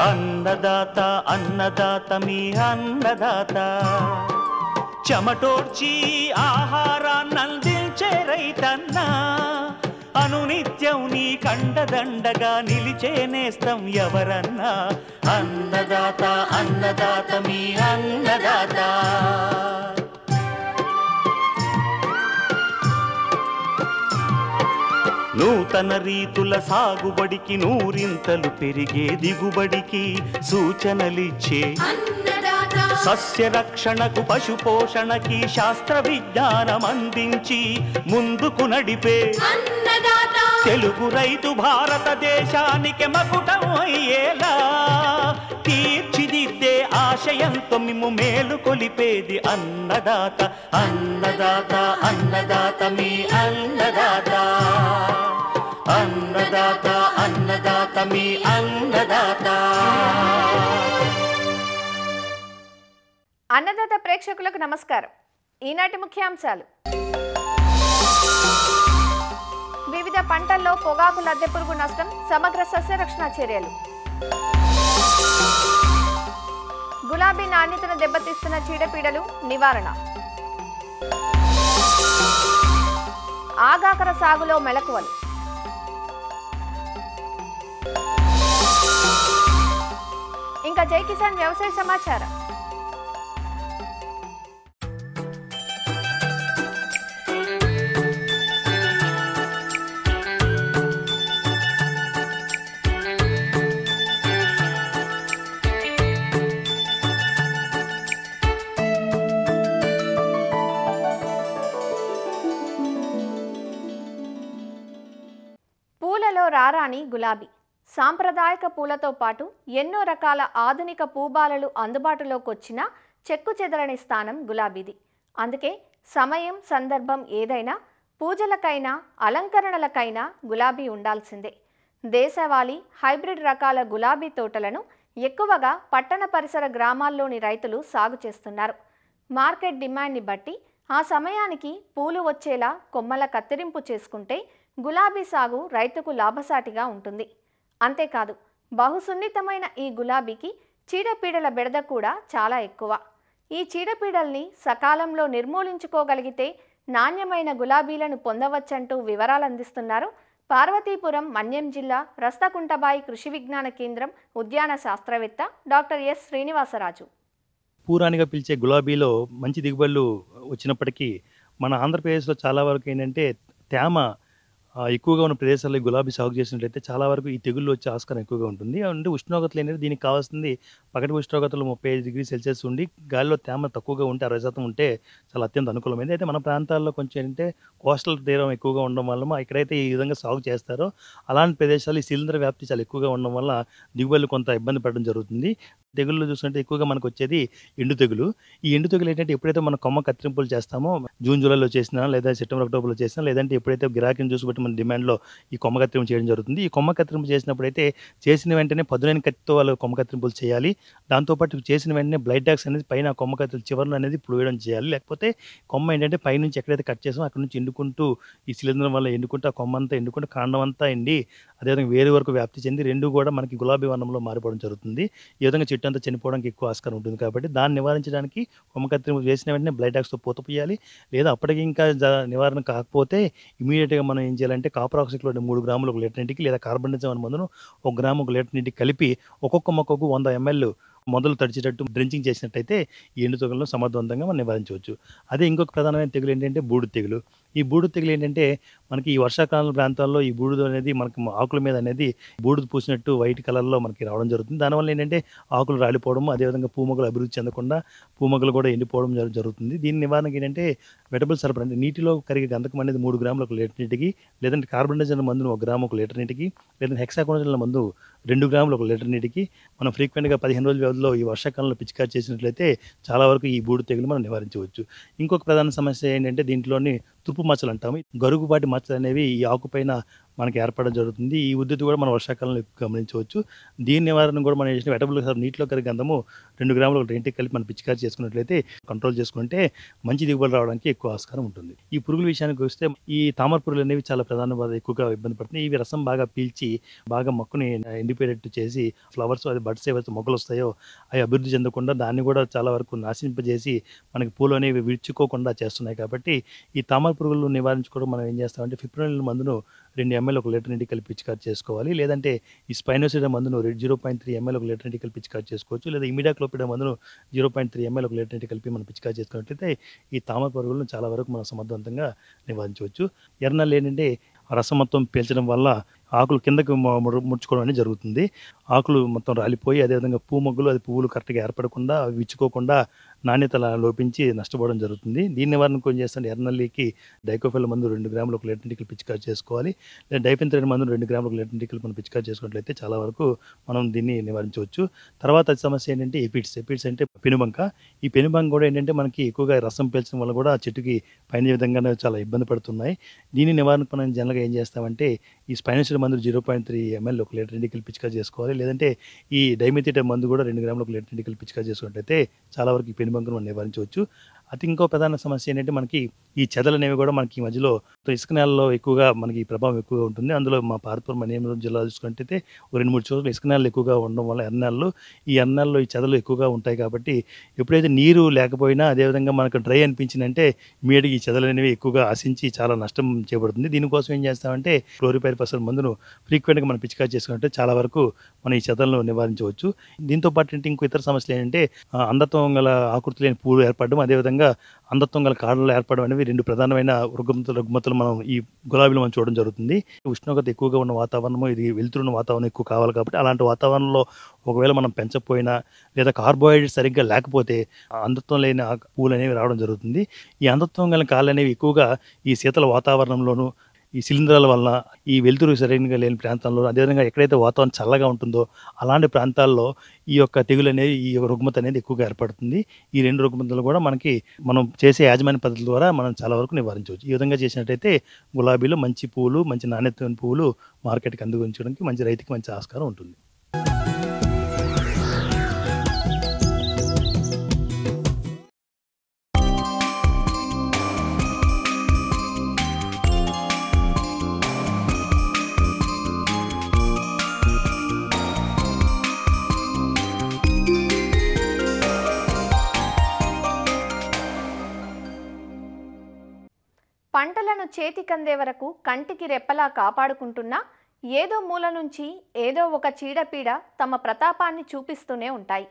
అన్నదాత అన్నదాత మీ అన్నదాత చెమటోడ్చి ఆహారాన్నందించే రైతన్నా అనునిత్యం నీ కండదండగా నిలిచే నేస్తం ఎవరన్నా అన్నదాత అన్నదాత మీ అన్నదాత నూతన రీతుల సాగుబడికి నూరింతలు పెరిగే దిగుబడికి సూచనలిచ్చే సస్య రక్షణకు పశు పోషణకి శాస్త్ర విజ్ఞానం అందించి ముందుకు నడిపే తెలుగు రైతు భారతదేశానికి మకుటం అయ్యేలా తీర్చిదిద్దే ఆశయంతో మిమ్ము మేలు కొలిపేది అన్నదాత అన్నదాత అన్నదాత మీ అన్నదాత అన్నదాత అన్నదాత మీ అన్నదాత. అన్నదాత ప్రేక్షకులకు నమస్కారం. ఈనాటి ముఖ్యాంశాలు: వివిధ పంటల్లో పొగాకు లద్దె పురుగు నష్టం, సమగ్ర సస్యరక్షణ చర్యలు, గులాబీ నాణ్యతను దెబ్బతీస్తున్న చీడపీడలు నివారణ, ఆగాకర సాగులో మెలకువలు, ఇంకా జై కిసాన్ వ్యవసాయ సమాచారం. పూలలో రారాని గులాబీ. సాంప్రదాయక పూలతో పాటు ఎన్నో రకాల ఆధునిక పూబాలలు అందుబాటులోకి వచ్చిన చెక్కు చెదరని స్థానం గులాబీది. అందుకే సమయం సందర్భం ఏదైనా పూజలకైనా అలంకరణలకైనా గులాబీ ఉండాల్సిందే. దేశవాళీ హైబ్రిడ్ రకాల గులాబీ తోటలను ఎక్కువగా పట్టణ పరిసర గ్రామాల్లోని రైతులు సాగు చేస్తున్నారు. మార్కెట్ డిమాండ్ని బట్టి ఆ సమయానికి పూలు వచ్చేలా కొమ్మల కత్తిరింపు చేసుకుంటే గులాబీ సాగు రైతుకు లాభసాటిగా ఉంటుంది. అంతేకాదు, బహుసున్నితమైన ఈ గులాబీకి చీడపీడల బెడద కూడా చాలా ఎక్కువ. ఈ చీడపీడల్ని సకాలంలో నిర్మూలించుకోగలిగితే నాణ్యమైన గులాబీలను పొందవచ్చంటూ వివరాలు అందిస్తున్నారు పార్వతీపురం మన్యం జిల్లా రస్తకుంటబాయి కృషి విజ్ఞాన కేంద్రం ఉద్యాన శాస్త్రవేత్త డాక్టర్ ఎస్ శ్రీనివాసరాజు. పూరానిగా పిలిచే గులాబీలో మంచి దిగుబడులు వచ్చినప్పటికీ మన ఆంధ్రప్రదేశ్లో చాలా వరకు ఏంటంటే తేమ ఎక్కువగా ఉన్న ప్రదేశాల్లో గులాబీ సాగు చేసినట్లయితే చాలా వరకు ఈ తెగుళ్ళు వచ్చే ఆస్కారం ఎక్కువగా ఉంటుంది. అంటే ఉష్ణోగ్రతలు అనేది దీనికి కావాల్సింది పగటి ఉష్ణోగ్రతలు 35 డిగ్రీ సెల్సియస్ ఉండి గాలిలో తేమ తక్కువగా ఉంటే 60% ఉంటే చాలా అత్యంత అనుకూలమైంది. అయితే మన ప్రాంతాల్లో కొంచెం ఏంటంటే కోస్టల్ తీరం ఎక్కువగా ఉండడం వల్ల ఎక్కడైతే ఈ విధంగా సాగు చేస్తారో అలాంటి ప్రదేశాలు ఈ శిలీంధ్ర వ్యాప్తి చాలా ఎక్కువగా ఉండడం వల్ల దిగుబడులు కొంత ఇబ్బంది పడడం జరుగుతుంది. తెగుళ్ళు చూసుకుంటే ఎక్కువగా మనకు వచ్చేది ఎండు తెగులు. ఈ ఎండు తెగులు ఏంటంటే ఎప్పుడైతే మనం కొమ్మ కత్తిరింపులు చేస్తామో జూన్ జూలైలో చేసినా లేదా సెప్టెంబర్ అక్టోబర్లో చేసినా లేదంటే ఎప్పుడైతే గిరాకీని చూసి మన డిమాండ్లో ఈ కొమ్మ కత్తిరింపు చేయడం జరుగుతుంది. ఈ కొమ్మ కత్తిరింపు చేసినప్పుడు అయితే చేసిన వెంటనే పదునైన కత్తితో వాళ్ళు కొమ్మ కత్తిరింపులు చేయాలి. దాంతోపాటు చేసిన వెంటనే బ్లైట్ డాక్స్ అనేది పైన కొమ్మ కత్తిరి చివరిలో అనేది పులివేయడం చేయాలి. లేకపోతే కొమ్మ ఏంటంటే పైనుంచి ఎక్కడైతే కట్ చేసామో అక్కడ నుంచి ఎండుకుంటూ ఈ శిలీంధ్రం వల్ల ఎండుకుంటూ ఆ కొమ్మ అంతా ఎండుకుంటూ కాండం అంతా ఎండి అదేవిధంగా వేరే వరకు వ్యాప్తి చెంది రెండు కూడా మనకి గులాబీ వర్ణంలో మారిపోవడం జరుగుతుంది. ఈ విధంగా చెట్టు అంతా చనిపోవడానికి ఎక్కువ ఆస్కారం ఉంటుంది. కాబట్టి దాన్ని నివారించడానికి కొమ్మ కత్తిరింపు చేసిన వెంటనే బ్లైట్ డాక్స్తో పూత పోయాలి. లేదా అప్పటికి ఇంకా నివారణ కాకపోతే ఇమీడియట్గా మనం ఏం చేయాలంటే కాపర్ ఆక్సిక్లోరైడ్ 3 గ్రాములు 1 లీటర్ నీటికి లేదా కార్బన్డజామ్ మందును 1 గ్రాము 1 లీటర్ నీటికి కలిపి ఒక్కొక్క మొక్కకు 100 ml మొదలు తడిచేటట్టు డ్రెంచింగ్ చేసినట్టయితే ఈ ఎండు తెగులను సమర్థవంతంగా మనం నివారించవచ్చు. అదే ఇంకొక ప్రధానమైన తెగులు ఏంటంటే బూడిద తెగులు. ఈ బూడిద తెగులు ఏంటంటే మనకి ఈ వర్షాకాలం ప్రాంతాల్లో ఈ బూడిద అనేది మనకి ఆకుల మీద అనేది బూడిద పూసినట్టు వైట్ కలర్లో మనకి రావడం జరుగుతుంది. దానివల్ల ఏంటంటే ఆకులు రాలిపోవడం, అదేవిధంగా పూమొగలు అభివృద్ధి చెందకుండా పూమొగలు కూడా ఎండిపోవడం జరుగుతుంది. దీని నివారణకి ఏంటంటే వెటబుల్ సల్ఫర్ అంటే నీటిలో కరిగే గంధకం అనేది 3 గ్రాములు 1 లీటర్ నీటికి, లేదంటే కార్బన్డజామ్ మందును 1 గ్రాము 1 లీటర్ నీటికి, లేదంటే హెక్సాకోనజోల్ మందు 2 గ్రాములు 1 లీటర్ నీటికి మనం ఫ్రీక్వెంట్గా 15 రోజుల వ్యవధిలో ఈ వర్షాకాలంలో పిచికారి చేసినట్లయితే చాలా వరకు ఈ బూడిద తెగులు మనం నివారించవచ్చు. ఇంకొక ప్రధాన సమస్య ఏంటంటే దీంట్లోని తుప్పు మచ్చలు అంటాము. గరుగుబాటి మచ్చలు అనేవి ఈ ఆకుపైన మనకి ఏర్పడడం జరుగుతుంది. ఈ ఉధృతి కూడా మనం వర్షాకాలంలో ఎక్కువ గమనించవచ్చు. దీని నివారణ కూడా మనం చేసిన వెటబుల్ నీటిలో కరిగే గంధము 2 గ్రాములు ఒక ఇంటికి కలిపి మనం పిచికారి చేసుకున్నట్లయితే కంట్రోల్ చేసుకుంటే మంచి దిగుబడి రావడానికి ఎక్కువ ఆస్కారం ఉంటుంది. ఈ పురుగుల విషయానికి వస్తే ఈ తామర పురుగులు అనేవి చాలా ఎక్కువగా ఇబ్బంది పడుతున్నాయి. ఇవి రసం బాగా పీల్చి బాగా మొక్కని ఎండిపోయేటట్టు చేసి ఫ్లవర్స్ అది బడ్స్ ఏవైతే మొక్కలు వస్తాయో అవి అభివృద్ధి చెందకుండా దాన్ని కూడా చాలా వరకు నాశింపజేసి మనకి పూలు అనేవి విడుచుకోకుండా చేస్తున్నాయి. కాబట్టి ఈ తామర పురుగులు నివారించుకోవడం మనం ఏం చేస్తామంటే ఫిప్రోనిల్ మందును 2 ml ఒక లీటర్ నీటికి కలిపి పిచికారి చేసుకోవాలి. లేదంటే ఈ స్పైనోసిడా మందును 0.3 ml ఒక లీటర్ నీటికి కలిపి పిచికారి చేసుకోవచ్చు. లేదా ఇమిడాక్లోపిడా మందును 0.3 ml ఒక లీటర్ నీటికి కలిపి మనం పిచికారి చేసుకున్నట్లయితే ఈ తామర పురుగులను చాలా వరకు మనం సమర్థవంతంగా నివారించవచ్చు. ఎర్రనల్లి ఏంటంటే రసం మొత్తం పీల్చడం వల్ల ఆకులు కిందకి ముడుచుకోవడం అనేది జరుగుతుంది. ఆకులు మొత్తం రాలిపోయి అదేవిధంగా మొగ్గులు అది పువ్వులు కరెక్ట్గా ఏర్పడకుండా అవి విచ్చుకోకుండా నాణ్యత లోపించి నష్టపోవడం జరుగుతుంది. దీని నివారణకు ఏం చేస్తాం, ఎర్రనల్లికి డైకోఫిల్ మందు 2 గ్రాములు ఒక లీటర్ నీటికి పిచికారి చేసుకోవాలి. లేదా డైఫెన్థ్రైన్ మందు 2 గ్రాములు ఒక లీటర్ నీటికి మనం పిచికారి చేసుకున్నట్లయితే చాలా వరకు మనం దీన్ని నివారించవచ్చు. తర్వాత సమస్య ఏంటంటే ఎపిడ్స్ అంటే పెనుబంక. ఈ పెనుబంక కూడా ఏంటంటే మనకి ఎక్కువగా రసం పీల్చడం వల్ల కూడా చెట్టుకి పైన విధంగానే చాలా ఇబ్బంది పడుతున్నాయి. దీని నివారణకు మనం జనరల్గా ఏం చేస్తామంటే ఈ స్పైనోసిడా మందు 0.3 ml ఒక లీటర్ నీటికి పిచికారి చేసుకోవాలి. లేదంటే ఈ డైమిథిటైన్ మందు కూడా 2 గ్రాములు ఒక లీటర్ నీటికి పిచికారి చేసుకున్నట్లయితే చాలా వరకు ఈ పెనుబంకను మనం నివారించవచ్చు. ఇంకో ప్రధాన సమస్య ఏంటంటే మనకి ఈ చెదలు అనేవి కూడా మనకి ఈ మధ్యలో ఇసుక నేలలో ఎక్కువగా మనకి ఈ ప్రభావం ఎక్కువగా ఉంటుంది. అందులో మా పార్పూర్ మన్యం జిల్లా చూసుకుంటే 2-3 చోట్ల ఇసుక నేలలు ఎక్కువగా ఉండడం వల్ల ఈ ఎర్రనేలలో ఈ చెదలు ఎక్కువగా ఉంటాయి. కాబట్టి ఎప్పుడైతే నీరు లేకపోయినా అదేవిధంగా మనకు డ్రై అనిపించిందంటే ఇమీడియట్గా ఈ చెదలు అనేవి ఎక్కువగా ఆశించి చాలా నష్టం చేయబడుతుంది. దీనికోసం ఏం చేస్తామంటే క్లోరిపైరిఫాస్ మందును ఫ్రీక్వెంట్గా మనం పిచికారి చేసుకుంటే చాలా వరకు మనం ఈ చెదలను నివారించవచ్చు. దీంతో పాటు ఇంకో ఇతర సమస్యలు ఏంటంటే అంధత్వం గల ఆకృతి లేని పూలు ఏర్పడడం, అదేవిధంగా అంధత్వం గల కాడలు ఏర్పడడం అనేవి 2 ప్రధానమైన రుగ్మతలు మనం ఈ గులాబీలో మనం చూడడం జరుగుతుంది. ఉష్ణోగ్రత ఎక్కువగా ఉన్న వాతావరణము, ఇది వెలుతురున్న వాతావరణం ఎక్కువ కావాలి. కాబట్టి అలాంటి వాతావరణంలో ఒకవేళ మనం పెంచకపోయినా లేదా కార్బోహైడ్రేట్ సరిగ్గా లేకపోతే అంధత్వం లేని పూలు అనేవి రావడం జరుగుతుంది. ఈ అంధత్వం గల కాళ్ళు అనేవి ఎక్కువగా ఈ శీతల వాతావరణంలోనూ ఈ శిలీంధ్రాల వలన ఈ వెలుతురు సరైనగా లేని ప్రాంతాల్లో అదేవిధంగా ఎక్కడైతే వాతావరణం చల్లగా ఉంటుందో అలాంటి ప్రాంతాల్లో ఈ యొక్క తెగులు అనేది ఈ రుగ్మత అనేది ఎక్కువగా ఏర్పడుతుంది. ఈ 2 రుగ్మతలు కూడా మనం చేసే యాజమాన్య పద్ధతుల ద్వారా మనం చాలా వరకు నివారించవచ్చు. ఈ విధంగా చేసినట్టయితే గులాబీలో మంచి పువ్వులు, మంచి నాణ్యతమైన పువ్వులు మార్కెట్కి అందుకుంచడానికి మంచి రైతుకి మంచి ఆస్కారం ఉంటుంది. పంటలను చేతికందే వరకు కంటికి రెప్పలా కాపాడుకుంటున్నా ఏదో మూల నుంచి ఏదో ఒక చీడపీడ తమ ప్రతాపాన్ని చూపిస్తూనే ఉంటాయి.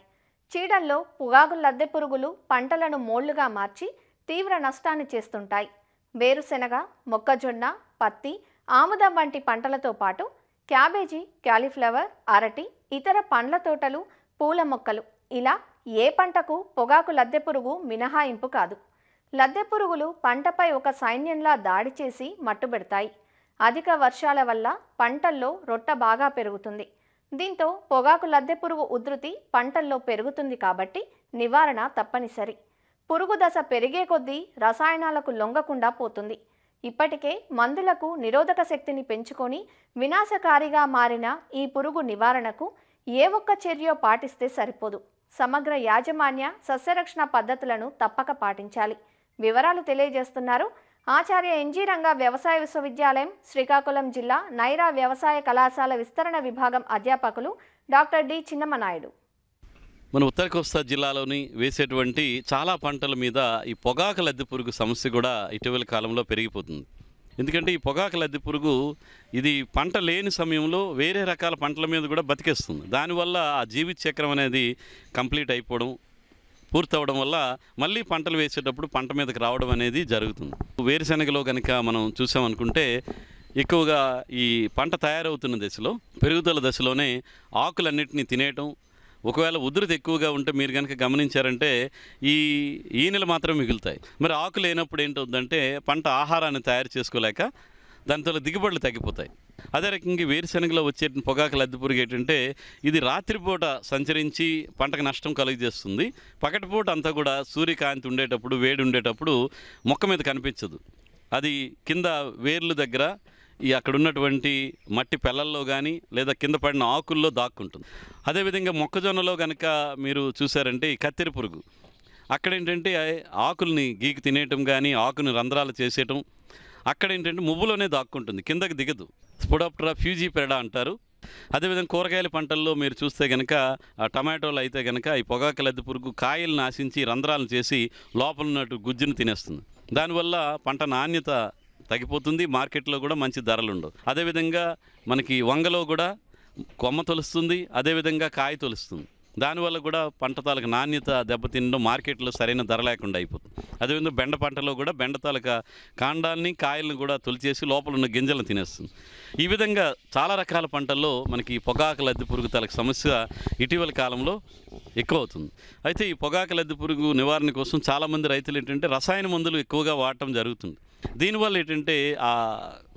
చీడల్లో పొగాకు లద్దె పురుగులు పంటలను మోళ్లుగా మార్చి తీవ్ర నష్టాన్ని చేస్తుంటాయి. వేరుశెనగ, మొక్కజొన్న, పత్తి, ఆముదం వంటి పంటలతో పాటు క్యాబేజీ, క్యాలీఫ్లవర్, అరటి, ఇతర పండ్ల తోటలు, పూల మొక్కలు ఇలా ఏ పంటకు పొగాకు లద్దె పురుగు మినహాయింపు కాదు. లద్దె పురుగులు పంటపై ఒక సైన్యంలా దాడి చేసి మట్టుబెడతాయి. అధిక వర్షాల వల్ల పంటల్లో రొట్ట బాగా పెరుగుతుంది. దీంతో పొగాకు లద్దె పురుగు ఉధృతి పంటల్లో పెరుగుతుంది. కాబట్టి నివారణ తప్పనిసరి. పురుగు దశ పెరిగే కొద్దీ రసాయనాలకు లొంగకుండా పోతుంది. ఇప్పటికే మందులకు నిరోధక శక్తిని పెంచుకొని వినాశకారిగా మారిన ఈ పురుగు నివారణకు ఏ ఒక్క చర్య పాటిస్తే సరిపోదు. సమగ్ర యాజమాన్య సస్యరక్షణ పద్ధతులను తప్పక పాటించాలి. వివరాలు తెలియజేస్తున్నారు ఆచార్య ఎన్జీ రంగా వ్యవసాయ విశ్వవిద్యాలయం, శ్రీకాకుళం జిల్లా నైరా వ్యవసాయ కళాశాల విస్తరణ విభాగం అధ్యాపకులు డాక్టర్ డి చిన్నమనాయుడు. మన ఉత్తర కోస్తా జిల్లాలోని వేసేటువంటి చాలా పంటల మీద ఈ పొగాకు లద్దె పురుగు సమస్య కూడా ఇటీవల కాలంలో పెరిగిపోతుంది. ఎందుకంటే ఈ పొగాకు లద్దె పురుగు ఇది పంట లేని సమయంలో వేరే రకాల పంటల మీద కూడా బతికేస్తుంది. దానివల్ల ఆ జీవిత చక్రం అనేది కంప్లీట్ అయిపోవడం, పూర్తవడం వల్ల మళ్ళీ పంటలు వేసేటప్పుడు పంట మీదకి రావడం అనేది జరుగుతుంది. వేరుశెనగలో కనుక మనం చూసామనుకుంటే ఎక్కువగా ఈ పంట తయారవుతున్న దశలో, పెరుగుదల దశలోనే ఆకులన్నింటినీ తినేయటం, ఒకవేళ ఉధృతి ఎక్కువగా ఉంటే మీరు కనుక గమనించారంటే ఈ ఈనెలు మాత్రం మిగులుతాయి. మరి ఆకు లేనప్పుడు ఏంటవుతుందంటే పంట ఆహారాన్ని తయారు చేసుకోలేక దానితో దిగుబడులు తగ్గిపోతాయి. అదే రకంగా వేరుశెనగలో వచ్చే పొగాకు లద్దె పురుగు ఏంటంటే ఇది రాత్రిపూట సంచరించి పంటకు నష్టం కలుగజేస్తుంది. పగటిపూట అంతా కూడా సూర్యకాంతి ఉండేటప్పుడు, వేడి ఉండేటప్పుడు మొక్క మీద కనిపించదు. అది కింద వేర్లు దగ్గర ఈ అక్కడ ఉన్నటువంటి మట్టి పెళ్ళల్లో కానీ లేదా కింద పడిన ఆకుల్లో దాక్కుంటుంది. అదేవిధంగా మొక్కజొన్నలో కనుక మీరు చూసారంటే ఈ కత్తెర పురుగు అక్కడ ఏంటంటే ఆకుల్ని గీకి తినేయటం కానీ ఆకుని రంధ్రాలు చేసేయటం, అక్కడ ఏంటంటే మువ్వులోనే దాక్కుంటుంది, కిందకి దిగదు. స్పోడోప్టెరా ఫ్యూజిపెరడా అంటారు. అదేవిధంగా కూరగాయల పంటల్లో మీరు చూస్తే కనుక టమాటోలు అయితే కనుక ఈ పొగాకు లద్దె పురుగు కాయలను ఆశించి రంధ్రాలను చేసి లోపల ఉన్నట్టు గుజ్జును తినేస్తుంది. దానివల్ల పంట నాణ్యత తగ్గిపోతుంది, మార్కెట్లో కూడా మంచి ధరలు ఉండవు. అదేవిధంగా మనకి వంగలో కూడా కొమ్మ తొలుస్తుంది, అదేవిధంగా కాయ తొలుస్తుంది. దానివల్ల కూడా పంట తాలూకు నాణ్యత దెబ్బతినడం, మార్కెట్లో సరైన ధర లేకుండా అయిపోతుంది. అదేవిధంగా బెండ పంటలో కూడా బెండ తాలూకా కాండాన్ని కాయలను కూడా తొలిచేసి లోపల ఉన్న గింజలను తినేస్తుంది. ఈ విధంగా చాలా రకాల పంటల్లో మనకి పొగాకు లద్దె పురుగు తాలూకు సమస్య ఇటీవల కాలంలో ఎక్కువ అవుతుంది. అయితే ఈ పొగాకు లద్దె పురుగు నివారణ కోసం చాలామంది రైతులు ఏంటంటే రసాయన మందులు ఎక్కువగా వాడటం జరుగుతుంది. దీనివల్ల ఏంటంటే ఆ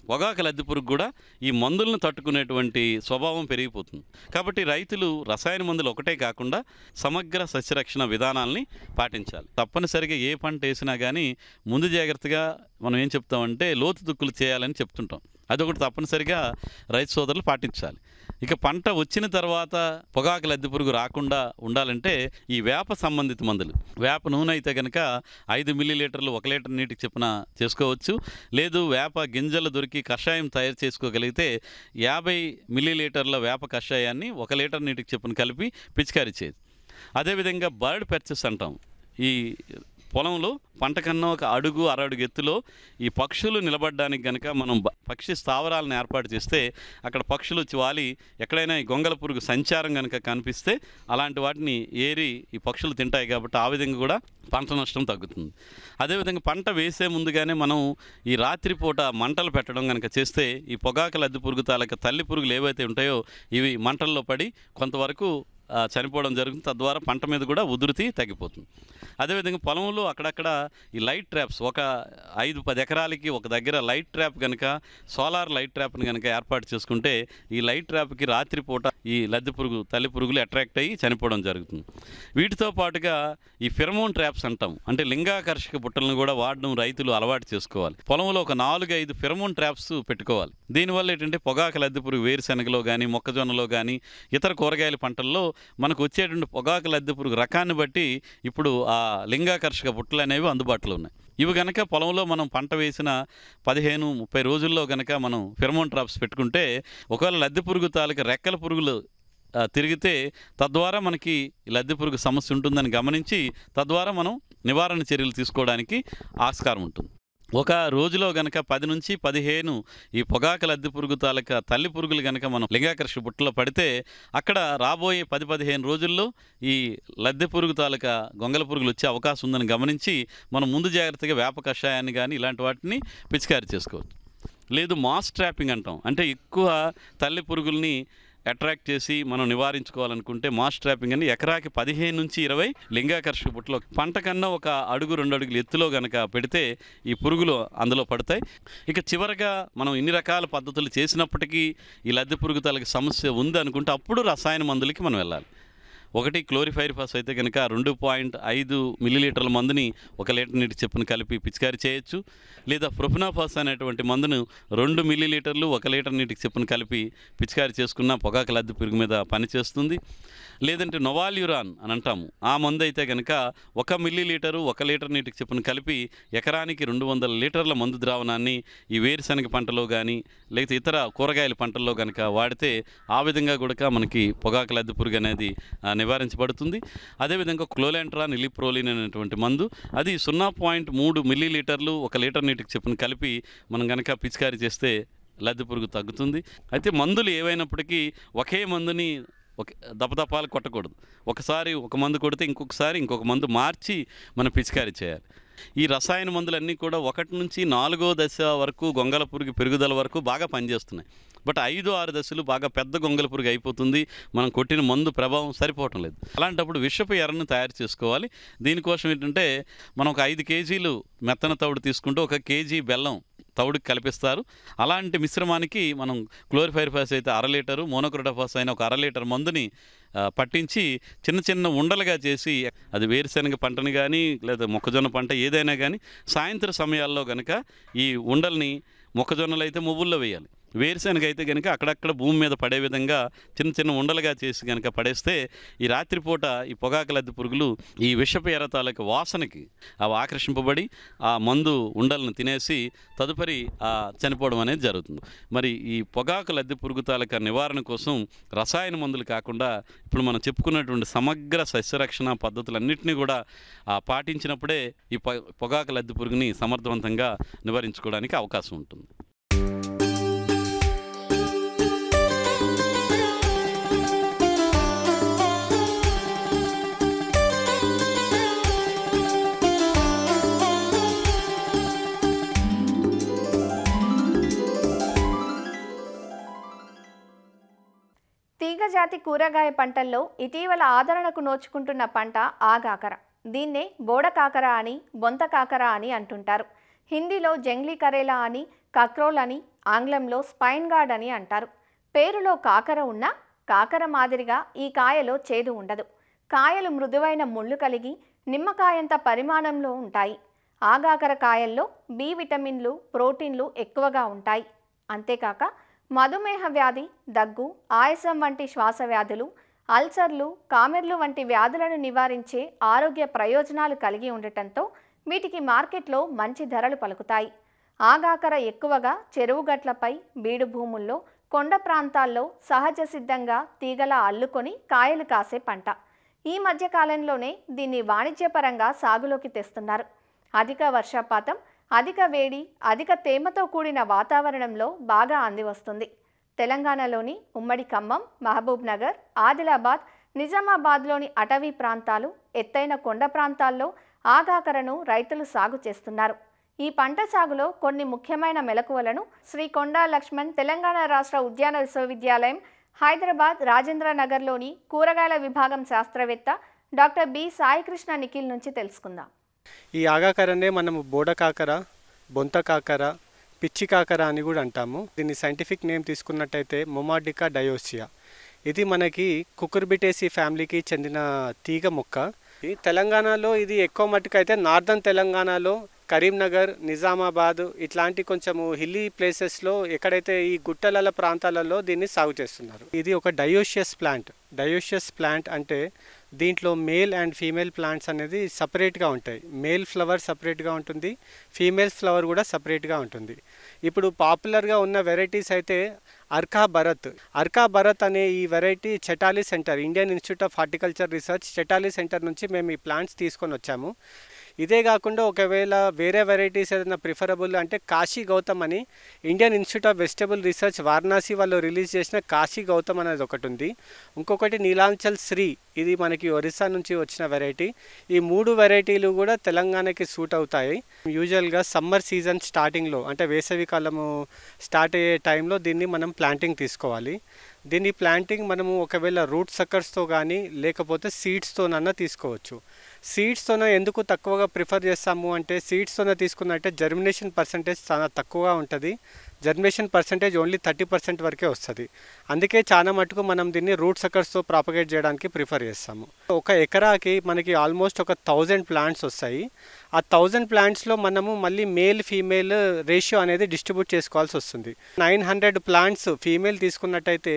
పొగాకు లద్దె పురుగు కూడా ఈ మందులను తట్టుకునేటువంటి స్వభావం పెరిగిపోతుంది. కాబట్టి రైతులు రసాయన మందులు ఒకటే కాకుండా సమగ్ర సస్యరక్షణ విధానాలని పాటించాలి. తప్పనిసరిగా ఏ పంట వేసినా కానీ ముందు జాగ్రత్తగా మనం ఏం చెప్తామంటే లోతు దుక్కులు చేయాలని చెప్తుంటాం. అదొకటి తప్పనిసరిగా రైతు సోదరులు పాటించాలి. ఇక పంట వచ్చిన తర్వాత పొగాకు లద్దె పురుగు రాకుండా ఉండాలంటే ఈ వేప సంబంధిత మందులు, వేప నూనె అయితే కనుక 5 మిల్లీలీటర్లు 1 లీటర్ నీటికి చొప్పున చేసుకోవచ్చు. లేదు వేప గింజలు దొరికి కషాయం తయారు చేసుకోగలిగితే 50 మిల్లీలీటర్ల వేప కషాయాన్ని 1 లీటర్ నీటికి చొప్పున కలిపి పిచికారీ చేయదు. అదేవిధంగా బర్డ్ పెర్చెస్ అంటాం. ఈ పొలంలో పంట కన్నా ఒక అడుగు అరడుగు ఎత్తులో ఈ పక్షులు నిలబడడానికి కనుక మనం పక్షి స్థావరాలను ఏర్పాటు చేస్తే అక్కడ పక్షులు వచ్చి వాలి ఎక్కడైనా ఈ గొంగల పురుగు సంచారం కనుక కనిపిస్తే అలాంటి వాటిని ఏరి ఈ పక్షులు తింటాయి. కాబట్టి ఆ విధంగా కూడా పంట నష్టం తగ్గుతుంది. అదేవిధంగా పంట వేసే ముందుగానే మనం ఈ రాత్రిపూట మంటలు పెట్టడం కనుక చేస్తే ఈ పొగాకు లద్దె పురుగు తాలూకా తల్లి పురుగులు ఏవైతే ఉంటాయో ఇవి మంటల్లో పడి కొంతవరకు చనిపోవడం జరుగుతుంది. తద్వారా పంట మీద కూడా ఉధృతి తగ్గిపోతుంది. అదేవిధంగా పొలంలో అక్కడక్కడ ఈ లైట్ ట్రాప్స్ ఒక 5-10 ఎకరాలకి ఒక దగ్గర లైట్ ట్రాప్ కనుక సోలార్ లైట్ ట్రాప్ని కనుక ఏర్పాటు చేసుకుంటే ఈ లైట్ ట్రాప్కి రాత్రిపూట ఈ లద్దె పురుగు తల్లి పురుగులు అట్రాక్ట్ అయ్యి చనిపోవడం జరుగుతుంది. వీటితో పాటుగా ఈ ఫెరమోన్ ట్రాప్స్ అంటాం, అంటే లింగాకర్షక బుట్టలను కూడా వాడడం రైతులు అలవాటు చేసుకోవాలి. పొలంలో ఒక 4-5 ఫెరమోన్ ట్రాప్స్ పెట్టుకోవాలి. దీనివల్ల ఏంటంటే పొగాకు లద్దె పురుగు వేరుశెనగలో కానీ మొక్కజొన్నలో కానీ ఇతర కూరగాయల పంటల్లో మనకు వచ్చేటువంటి పొగాకు లద్దె పురుగు రకాన్ని బట్టి ఇప్పుడు ఆ లింగాకర్షక బుట్టలు అనేవి అందుబాటులో ఉన్నాయి. ఇవి కనుక పొలంలో మనం పంట వేసిన 15-30 రోజుల్లో కనుక మనం ఫెరమోన్ ట్రాప్స్ పెట్టుకుంటే ఒకవేళ లద్దె పురుగు తాలూకా రెక్కల పురుగులు తిరిగితే తద్వారా మనకి లద్దె పురుగు సమస్య ఉంటుందని గమనించి తద్వారా మనం నివారణ చర్యలు తీసుకోవడానికి ఆస్కారం ఉంటుంది. ఒక రోజులో గనక 10-15 ఈ పొగాకు లద్దె పురుగు తాలూకా తల్లి పురుగులు కనుక మనం లింగాకర్షక బుట్టలో పడితే అక్కడ రాబోయే 10-15 రోజుల్లో ఈ లద్దె పురుగు తాలూకా గొంగల పురుగులు వచ్చే అవకాశం ఉందని గమనించి మనం ముందు జాగ్రత్తగా వేప కషాయాన్ని కానీ ఇలాంటి వాటిని పిచికారీ చేసుకోవచ్చు. లేదు మాస్ ట్రాపింగ్ అంటాం, అంటే ఎక్కువ తల్లి పురుగుల్ని అట్రాక్ట్ చేసి మనం నివారించుకోవాలనుకుంటే మాస్ ట్రాపింగ్ అని ఎకరాకి 15-20 లింగాకర్షక బుట్టలో పంట కన్నా ఒక 1-2 అడుగులు ఎత్తులో కనుక పెడితే ఈ పురుగులు అందులో పడతాయి. ఇక చివరగా మనం ఇన్ని రకాల పద్ధతులు చేసినప్పటికీ ఈ లద్దె పురుగు తాలూకు సమస్య ఉంది అనుకుంటే అప్పుడు రసాయన మందులకి మనం వెళ్ళాలి. ఒకటి క్లోరిఫైరిఫాస్ అయితే కనుక 2.5 మిల్లీలీటర్ల మందుని 1 లీటర్ నీటి చొప్పున కలిపి పిచికారీ చేయొచ్చు. లేదా ప్రొఫెనాఫాస్ అనేటువంటి మందును 2 మిల్లీలీటర్లు 1 లీటర్ నీటికి చొప్పున కలిపి పిచికారీ చేసుకున్న పొగాకు లద్దె పురుగు మీద పనిచేస్తుంది. లేదంటే నొవాల్యూరాన్ అని అంటాము, ఆ మందు అయితే కనుక 1 మిల్లీలీటరు 1 లీటర్ నీటికి చొప్పున కలిపి ఎకరానికి 200 లీటర్ల మందు ద్రావణాన్ని ఈ వేరుశనగ పంటలో కానీ లేకపోతే ఇతర కూరగాయల పంటల్లో కనుక వాడితే ఆ విధంగా కూడా మనకి పొగాకు లద్దె పురుగు అనేది నివారించబడుతుంది. అదేవిధంగా క్లోలాంట్రాన్ ఇలిప్రోలిన్ అనేటువంటి మందు అది 0.3 మిల్లీలీటర్లు 1 లీటర్ నీటికి చొప్పున కలిపి మనం కనుక పిచికారీ చేస్తే లద్దె పురుగు తగ్గుతుంది. అయితే మందులు ఏవైనప్పటికీ ఒకే మందుని దపదపాలు కొట్టకూడదు. ఒకసారి ఒక మందు కొడితే ఇంకొకసారి ఇంకొక మందు మార్చి మనం పిచికారీ చేయాలి. ఈ రసాయన మందులన్నీ కూడా 1 నుంచి 4వ దశ వరకు గొంగల పురుగు పెరుగుదల వరకు బాగా పనిచేస్తున్నాయి. బట్ 5-6 దశలు బాగా పెద్ద గొంగల పురుగు అయిపోతుంది, మనం కొట్టిన మందు ప్రభావం సరిపోవటం లేదు. అలాంటప్పుడు విషపు ఎర్రను తయారు చేసుకోవాలి. దీనికోసం ఏంటంటే మనం ఒక 5 కేజీలు మెత్తన తవుడు తీసుకుంటూ 1 కేజీ బెల్లం తవుడుకి కలిపిస్తారు. అలాంటి మిశ్రమానికి మనం క్లోరిఫైరిఫాస్ అయితే 1/2 లీటరు, మోనోక్రోటోఫాస్ అయిన 1/2 లీటర్ మందుని పట్టించి చిన్న చిన్న ఉండలుగా చేసి అది వేరుశనగ పంటని కానీ లేదా మొక్కజొన్న పంట ఏదైనా కానీ సాయంత్రం సమయాల్లో కనుక ఈ ఉండల్ని మొక్కజొన్నలు అయితే మువ్వుల్లో వేయాలి. వేరుశనగ అయితే కనుక అక్కడక్కడ భూమి మీద పడే విధంగా చిన్న చిన్న ఉండలుగా చేసి కనుక పడేస్తే ఈ రాత్రిపూట ఈ పొగాకు లద్దె పురుగులు ఈ విషపు ఎర్ర తాలూకు వాసనకి అవి ఆకర్షింపబడి ఆ మందు ఉండలను తినేసి తదుపరి చనిపోవడం అనేది జరుగుతుంది. మరి ఈ పొగాకు లద్దె పురుగు తాలూకా నివారణ కోసం రసాయన మందులు కాకుండా ఇప్పుడు మనం చెప్పుకున్నటువంటి సమగ్ర సస్యరక్షణ పద్ధతులన్నింటినీ కూడా పాటించినప్పుడే ఈ పొగాకు లద్దె పురుగుని సమర్థవంతంగా నివారించుకోవడానికి అవకాశం ఉంటుంది. తీగజాతి కూరగాయ పంటల్లో ఇటీవల ఆదరణకు నోచుకుంటున్న పంట ఆగాకర. దీన్నే బోడకాకర అని, బొంతకాకర అని అంటుంటారు. హిందీలో జంగ్లీ కరేలా అని, కక్రోల్ అని, ఆంగ్లంలో స్పైన్ గార్డ్ అని అంటారు. పేరులో కాకర ఉన్నా కాకర మాదిరిగా ఈ కాయలో చేదు ఉండదు. కాయలు మృదువైన ముళ్ళు కలిగి నిమ్మకాయంత పరిమాణంలో ఉంటాయి. ఆగాకర కాయల్లో బి విటమిన్లు, ప్రోటీన్లు ఎక్కువగా ఉంటాయి. అంతేకాక మధుమేహ వ్యాధి, దగ్గు, ఆయాసం వంటి శ్వాస వ్యాధులు, అల్సర్లు, కామెర్లు వంటి వ్యాధులను నివారించే ఆరోగ్య ప్రయోజనాలు కలిగి ఉండటంతో వీటికి మార్కెట్లో మంచి ధరలు పలుకుతాయి. ఆగాకర ఎక్కువగా చెరువు గట్లపై, బీడు భూముల్లో, కొండ ప్రాంతాల్లో సహజ సిద్ధంగా తీగలా అల్లుకొని కాయలు కాసే పంట. ఈ మధ్యకాలంలోనే దీన్ని వాణిజ్యపరంగా సాగులోకి తెస్తున్నారు. అధిక వర్షపాతం, అధిక వేడి, అధిక తేమతో కూడిన వాతావరణంలో బాగా అందివస్తుంది. తెలంగాణలోని ఉమ్మడి ఖమ్మం, మహబూబ్ నగర్, ఆదిలాబాద్, నిజామాబాద్లోని అటవీ ప్రాంతాలు, ఎత్తైన కొండ ప్రాంతాల్లో ఆగాకరను రైతులు సాగు చేస్తున్నారు. ఈ పంట సాగులో కొన్ని ముఖ్యమైన మెలకువలను శ్రీ కొండా లక్ష్మణ్ తెలంగాణ రాష్ట్ర ఉద్యాన విశ్వవిద్యాలయం హైదరాబాద్ రాజేంద్రనగర్లోని కూరగాయల విభాగం శాస్త్రవేత్త డాక్టర్ బి సాయికృష్ణ నిఖిల్ నుంచి తెలుసుకుందాం. ఈ ఆగాకరనే మనము బోడకాకర, బొంతకాకర, పిచ్చి కాకర అని కూడా అంటాము. దీని సైంటిఫిక్ నేమ్ తీసుకున్నట్టయితే మొమాడికా డయోసియా. ఇది మనకి కుకుర్బిటేసి ఫ్యామిలీకి చెందిన తీగ మొక్క. తెలంగాణలో ఇది ఎక్కువ మట్టుకు అయితే నార్దర్న్ తెలంగాణలో కరీంనగర్, నిజామాబాద్ ఇట్లాంటి కొంచెము హిల్లీ ప్లేసెస్లో ఎక్కడైతే ఈ గుట్టల ప్రాంతాలలో దీన్ని సాగు చేస్తున్నారు. ఇది ఒక డయోషియస్ ప్లాంట్. డయోషియస్ ప్లాంట్ అంటే దీంట్లో మేల్ అండ్ ఫీమేల్ ప్లాంట్స్ అనేది సపరేట్గా ఉంటాయి. మేల్ ఫ్లవర్ సపరేట్గా ఉంటుంది, ఫీమేల్ ఫ్లవర్ కూడా సపరేట్గా ఉంటుంది. ఇప్పుడు పాపులర్గా ఉన్న వెరైటీస్ అయితే అర్కా భరత్ అనే ఈ వెరైటీ చెటాలి centre, Indian institute of horticulture research చెటాలి సెంటర్ నుంచి మేము ఈ ప్లాంట్స్ తీసుకొని వచ్చాము. ఇదే కాకుండా ఒకవేళ వేరే వెరైటీస్ ఏదైనా ప్రిఫరబుల్ అంటే కాశీ గౌతమ్ అని Indian institute of vegetable research Varanasi వాళ్ళు రిలీజ్ చేసిన కాశీ గౌతమ్ అనేది ఒకటి ఉంది. ఇంకొకటి నీలాంచల్ శ్రీ, ఇది మనకి ఒరిస్సా నుంచి వచ్చిన వెరైటీ. ఈ 3 వెరైటీలు కూడా తెలంగాణకి సూట్ అవుతాయి. యూజువల్గా సమ్మర్ సీజన్ స్టార్టింగ్లో అంటే వేసవి కాలము స్టార్ట్ అయ్యే టైంలో దీన్ని మనం ప్లాంటింగ్ తీసుకోవాలి. దీన్ని ప్లాంటింగ్ మనము ఒకవేళ రూట్ సక్కర్స్తో కానీ లేకపోతే సీడ్స్తోనన్నా తీసుకోవచ్చు. సీడ్స్తోన ఎందుకు తక్కువగా ప్రిఫర్ చేస్తాము అంటే సీడ్స్తోన తీసుకున్నట్టే జర్మినేషన్ పర్సంటేజ్ చాలా తక్కువగా ఉంటుంది. జర్మినేషన్ పర్సంటేజ్ ఓన్లీ 30% వరకే వస్తుంది. అందుకే చాలా మటుకు మనం దీన్ని రూట్ సక్కర్స్తో ప్రాపగేట్ చేయడానికి ప్రిఫర్ చేస్తాము. ఒక ఎకరాకి మనకి ఆల్మోస్ట్ ఒక 1000 ప్లాంట్స్ వస్తాయి. ఆ 1000 ప్లాంట్స్లో మనము మళ్ళీ మేల్ ఫీమేల్ రేషియో అనేది డిస్ట్రిబ్యూట్ చేసుకోవాల్సి వస్తుంది. 900 ప్లాంట్స్ ఫీమేల్ తీసుకున్నట్టయితే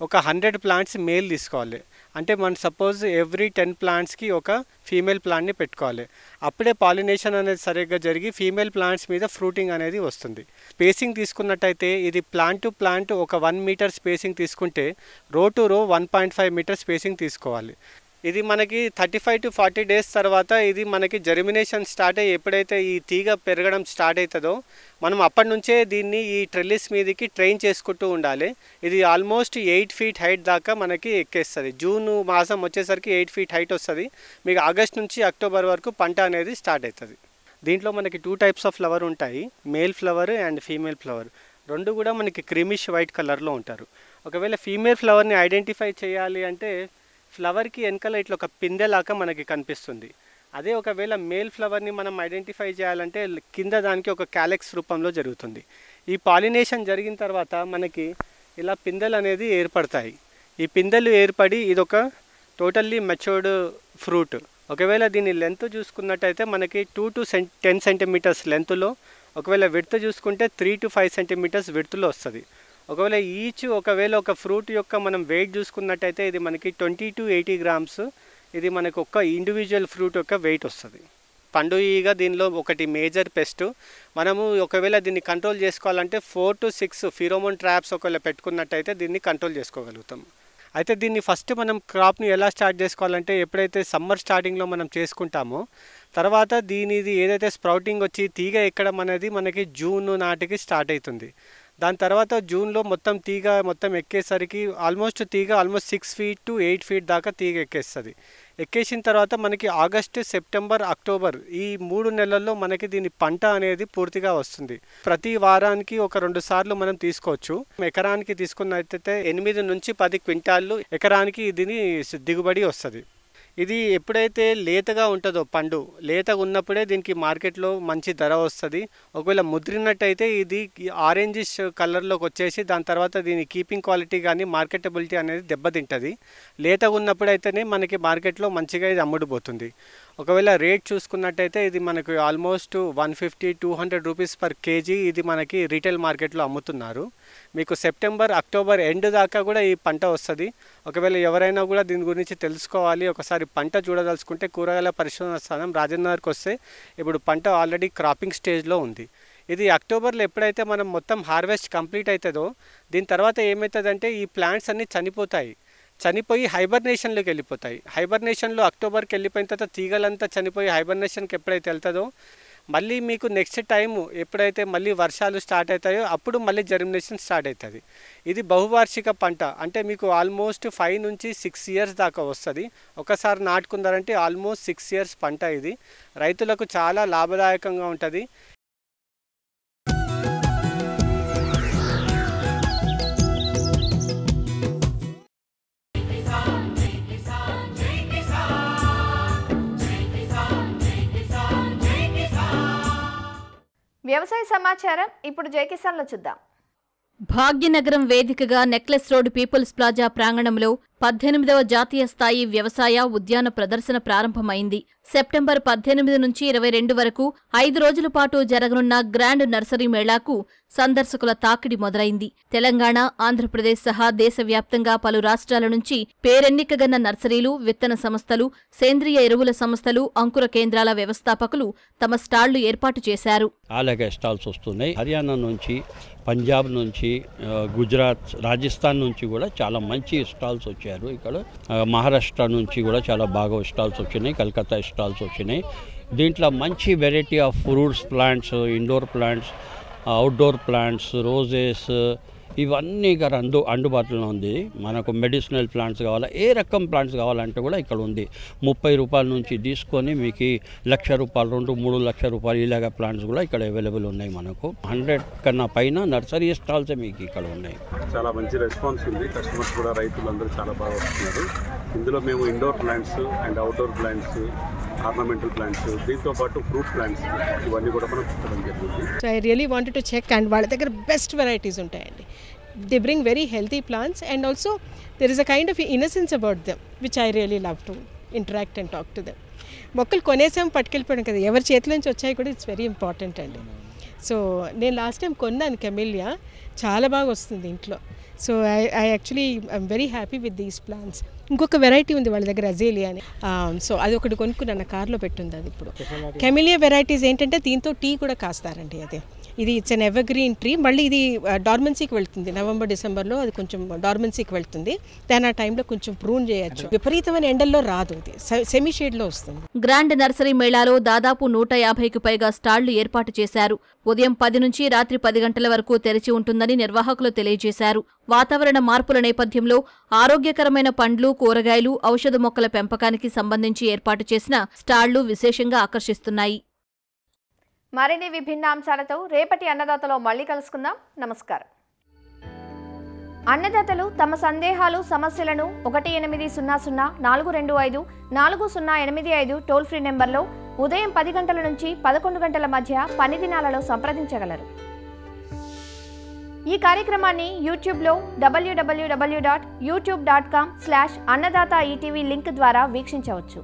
ఒక 100 ప్లాంట్స్ మేల్ తీసుకోవాలి. అంటే మనం సపోజ్ ఎవ్రీ 10 ప్లాంట్స్కి ఒక ఫీమేల్ ప్లాంట్ని పెట్టుకోవాలి. అప్పుడే పాలినేషన్ అనేది సరిగ్గా జరిగి ఫీమేల్ ప్లాంట్స్ మీద ఫ్రూటింగ్ అనేది వస్తుంది. స్పేసింగ్ తీసుకున్నట్టయితే ఇది ప్లాంట్ టు ప్లాంట్ ఒక 1 మీటర్ స్పేసింగ్ తీసుకుంటే రో టు రో 1.5 మీటర్ స్పేసింగ్ తీసుకోవాలి. ఇది మనకి 35 to 40 డేస్ తర్వాత ఇది మనకి జర్మినేషన్ స్టార్ట్ అయ్యి ఎప్పుడైతే ఈ తీగ పెరగడం స్టార్ట్ అవుతుందో మనం అప్పటి నుంచే దీన్ని ఈ ట్రెల్లిస్ మీదకి ట్రైన్ చేసుకుంటూ ఉండాలి. ఇది ఆల్మోస్ట్ 8 feet హైట్ దాకా మనకి ఎక్కేస్తుంది. జూన్ మాసం వచ్చేసరికి 8 feet హైట్ వస్తుంది. మీకు ఆగస్ట్ నుంచి అక్టోబర్ వరకు పంట అనేది స్టార్ట్ అవుతుంది. దీంట్లో మనకి 2 types ఆఫ్ ఫ్లవర్ ఉంటాయి, male flower and female flower. రెండు కూడా మనకి క్రీమిష్ వైట్ కలర్లో ఉంటారు. ఒకవేళ ఫీమేల్ ఫ్లవర్ని ఐడెంటిఫై చేయాలి అంటే ఫ్లవర్కి వెనకాల ఇట్లా ఒక పిందెలాగా మనకి కనిపిస్తుంది. అదే ఒకవేళ మేల్ ఫ్లవర్ని మనం ఐడెంటిఫై చేయాలంటే కింద దానికి ఒక క్యాలెక్స్ రూపంలో జరుగుతుంది. ఈ పాలినేషన్ జరిగిన తర్వాత మనకి ఇలా పిందెలు అనేది ఏర్పడతాయి. ఈ పిందెలు ఏర్పడి ఇదొక టోటల్లీ మెచ్యూర్డ్ ఫ్రూట్. ఒకవేళ దీని లెంత్ చూసుకున్నట్టయితే మనకి 2 to 10 సెంటీమీటర్స్ లెంత్లో ఒకవేళ విడ్త్ చూసుకుంటే 3 to 5 సెంటీమీటర్స్ విడ్త్లో వస్తుంది. ఒకవేళ ఒకవేళ ఒక ఫ్రూట్ యొక్క మనం వెయిట్ చూసుకున్నట్టయితే ఇది మనకి 20 to 80 గ్రామ్స్ ఇది మనకు ఒక ఇండివిజువల్ ఫ్రూట్ యొక్క వెయిట్ వస్తుంది. పండు ఈగ దీనిలో ఒకటి మేజర్ పెస్ట్. మనము ఒకవేళ దీన్ని కంట్రోల్ చేసుకోవాలంటే 4 to 6 ఫిరోమోన్ ట్రాప్స్ ఒకవేళ పెట్టుకున్నట్టయితే దీన్ని కంట్రోల్ చేసుకోగలుగుతాం. అయితే దీన్ని ఫస్ట్ మనం క్రాప్ని ఎలా స్టార్ట్ చేసుకోవాలంటే ఎప్పుడైతే సమ్మర్ స్టార్టింగ్లో మనం చేసుకుంటామో తర్వాత దీనిది ఏదైతే స్ప్రౌటింగ్ వచ్చి తీగ ఎక్కడం అనేది మనకి జూన్ నాటికి స్టార్ట్ అవుతుంది. దాని తర్వాత జూన్లో తీగ మొత్తం ఎక్కేసరికి ఆల్మోస్ట్ 6 feet to 8 feet దాకా తీగ ఎక్కేస్తుంది. ఎక్కేసిన తర్వాత మనకి ఆగస్టు, సెప్టెంబర్, అక్టోబర్ ఈ 3 నెలల్లో మనకి దీని పంట అనేది పూర్తిగా వస్తుంది. ప్రతి వారానికి ఒక 2 సార్లు మనం తీసుకోవచ్చు. ఎకరానికి తీసుకున్నట్టయితే 8 నుంచి 10 క్వింటాళ్ళు ఎకరానికి దీని దిగుబడి వస్తుంది. ఇది ఎప్పుడైతే లేతగా ఉంటుందో పండు లేతగా ఉన్నప్పుడే దీనికి మార్కెట్లో మంచి ధర వస్తుంది. ఒకవేళ ముద్రినట్టయితే ఇది ఆరెంజిష్ కలర్లోకి వచ్చేసి దాని తర్వాత దీని కీపింగ్ క్వాలిటీ కానీ మార్కెటబిలిటీ అనేది దెబ్బతింటుంది. లేతగా ఉన్నప్పుడైతేనే మనకి మార్కెట్లో మంచిగా ఇది అమ్ముడుపోతుంది. ఒకవేళ రేట్ చూసుకున్నట్టయితే ఇది మనకు ఆల్మోస్ట్ 150-200 రూపీస్ పర్ కేజీ ఇది మనకి రీటైల్ మార్కెట్లో అమ్ముతున్నారు. మీకు సెప్టెంబర్, అక్టోబర్ ఎండ్ దాకా కూడా ఈ పంట వస్తుంది. ఒకవేళ ఎవరైనా కూడా దీని గురించి తెలుసుకోవాలి, ఒకసారి పంట చూడదలుచుకుంటే కూరగాయల పరిశోధన స్థానం రాజేంద్రనగర్కి వస్తే ఇప్పుడు పంట ఆల్రెడీ క్రాపింగ్ స్టేజ్లో ఉంది. ఇది అక్టోబర్లో ఎప్పుడైతే మనం మొత్తం హార్వెస్ట్ కంప్లీట్ అవుతుందో దీని తర్వాత ఏమవుతుందంటే ఈ ప్లాంట్స్ అన్నీ చనిపోయి హైబర్నేషన్లోకి వెళ్ళిపోతాయి. హైబర్నేషన్లో అక్టోబర్కి వెళ్ళిపోయిన తర్వాత తీగలంతా చనిపోయి హైబర్నేషన్కి ఎప్పుడైతే వెళ్తుందో మళ్ళీ మీకు నెక్స్ట్ టైం ఎప్పుడైతే మళ్ళీ వర్షాలు స్టార్ట్ అవుతాయో అప్పుడు మళ్ళీ జర్మినేషన్ స్టార్ట్ అవుతుంది. ఇది బహువార్షిక పంట అంటే మీకు ఆల్మోస్ట్ 5 నుంచి 6 years దాకా వస్తుంది. ఒకసారి నాటుకున్నారంటే ఆల్మోస్ట్ 6 years పంట. ఇది రైతులకు చాలా లాభదాయకంగా ఉంటుంది. వ్యవసాయ సమాచారం ఇప్పుడు జై కిసాన్లో చూద్దాం. భాగ్యనగరం వేదికగా నెక్లెస్ రోడ్ పీపుల్స్ ప్లాజా ప్రాంగణంలో 18వ జాతీయ స్థాయి వ్యవసాయ ఉద్యాన ప్రదర్శన ప్రారంభమైంది. సెప్టెంబర్ 18 నుంచి 22 వరకు 5 రోజుల పాటు జరగనున్న గ్రాండ్ నర్సరీ మేళాకు సందర్శకుల తాకిడి మొదలైంది. తెలంగాణ, ఆంధ్రప్రదేశ్ సహా దేశవ్యాప్తంగా పలు రాష్ట్రాల నుంచి పేరెన్నికగన్న నర్సరీలు, విత్తన సంస్థలు, సేంద్రియ ఎరువుల సంస్థలు, అంకుర కేంద్రాల వ్యవస్థాపకులు తమ స్టాళ్లు ఏర్పాటు చేశారు. అలాగే స్టాల్స్ వస్తున్నాయి. హర్యానా నుంచి, పంజాబ్ నుంచి, గుజరాత్, రాజస్థాన్ నుంచి కూడా చాలా మంచి స్టాల్స్ వచ్చారు. ఇక్కడ మహారాష్ట్ర నుంచి కూడా చాలా బాగా స్టాల్స్ వచ్చినాయి. కలకత్తా స్టాల్స్ వచ్చినాయి. దీంట్లో మంచి variety of fruits plants, indoor plants, outdoor plants, roses ఇవన్నీ ఇక్కడ అందుబాటులో ఉంది. మనకు మెడిసినల్ ప్లాంట్స్ కావాలా, ఏ రకం ప్లాంట్స్ కావాలంటే కూడా ఇక్కడ ఉంది. 30 రూపాయల నుంచి తీసుకొని మీకు 1,00,000 రూపాయలు, 2-3 లక్షల రూపాయలు ఇలాగ ప్లాంట్స్ కూడా ఇక్కడ అవైలబుల్ ఉన్నాయి. మనకు 100 కన్నా పైన నర్సరీ స్టాల్సే మీకు ఇక్కడ ఉన్నాయి. చాలా మంచి రెస్పాన్స్ ఉంది. కస్టమర్స్ కూడా, రైతులందరూ చాలా బాగా వస్తున్నారు. ఇందులో మేము indoor plants and outdoor plants, ornamental plants, దీంతో పాటు ఫ్రూట్ ప్లాంట్స్ ఇవన్నీ కూడా మనం చూడడం జరిగింది. So I really wanted to check and వాళ్ళ దగ్గర బెస్ట్ వెరైటీస్ ఉంటాయండి. They bring very healthy plants and also there is a kind of innocence about them which I really love to interact and talk to them. మొక్కలు కొనేసాం పట్టుకెళ్ళిపోయాం కదా, ఎవరి చేతుల నుంచి వచ్చాయి కూడా ఇట్స్ వెరీ ఇంపార్టెంట్ అండి. సో నేను లాస్ట్ టైం కొన్నాను కెమిలియా, చాలా బాగా వస్తుంది ఇంట్లో. So I actually I'm very happy with these plants. ఇంకొక వెరైటీ ఉంది వాళ్ళ దగ్గర, అజేలియా అని. సో అది ఒకటి కొనుక్కున్నాను, నా కార్లో పెట్టుంది అది. ఇప్పుడు కెమిలియా వెరైటీస్ ఏంటంటే దీంతో టీ కూడా కాస్తారండి. అది ఇది it's an ever green tree. మళ్ళీ ఇది డార్మెన్సీకి వెళ్తుంది. నవంబర్, డిసెంబర్లో అది కొంచెం డార్మెన్సీకి వెళ్తుంది. దాని ఆ టైంలో కొంచెం ప్రూన్ చేయొచ్చు. విపరీతమైన ఎండల్లో రాదు, ఇది సెమీ షేడ్లో వస్తుంది. గ్రాండ్ నర్సరీ మేళాలో దాదాపు 150కి పైగా స్టాళ్లు ఏర్పాటు చేశారు. ఉదయం 10 నుంచి రాత్రి 10 గంటల వరకు తెరిచి ఉంటుందని నిర్వాహకులు తెలియజేశారు. వాతావరణ మార్పుల నేపథ్యంలో ఆరోగ్యకరమైన పండ్లు, కూరగాయలు, ఔషధ మొక్కల పెంపకానికి సంబంధించి ఏర్పాటు చేసిన స్టాళ్లు విశేషంగా ఆకర్షిస్తున్నాయి. మరిన్ని విభిన్న అంశాలతో రేపటి అన్నదాతలో మళ్ళీ కలుసుకుందాం. నమస్కారం. అన్నదాతలు తమ సందేహాలు, సమస్యలను 1800-425-4085 టోల్ ఫ్రీ నెంబర్లో ఉదయం 10 గంటల నుంచి 11 గంటల మధ్య పని దినాలలో సంప్రదించగలరు. ఈ కార్యక్రమాన్ని యూట్యూబ్లో www.youtube.com/annadata ETV లింక్ ద్వారా వీక్షించవచ్చు.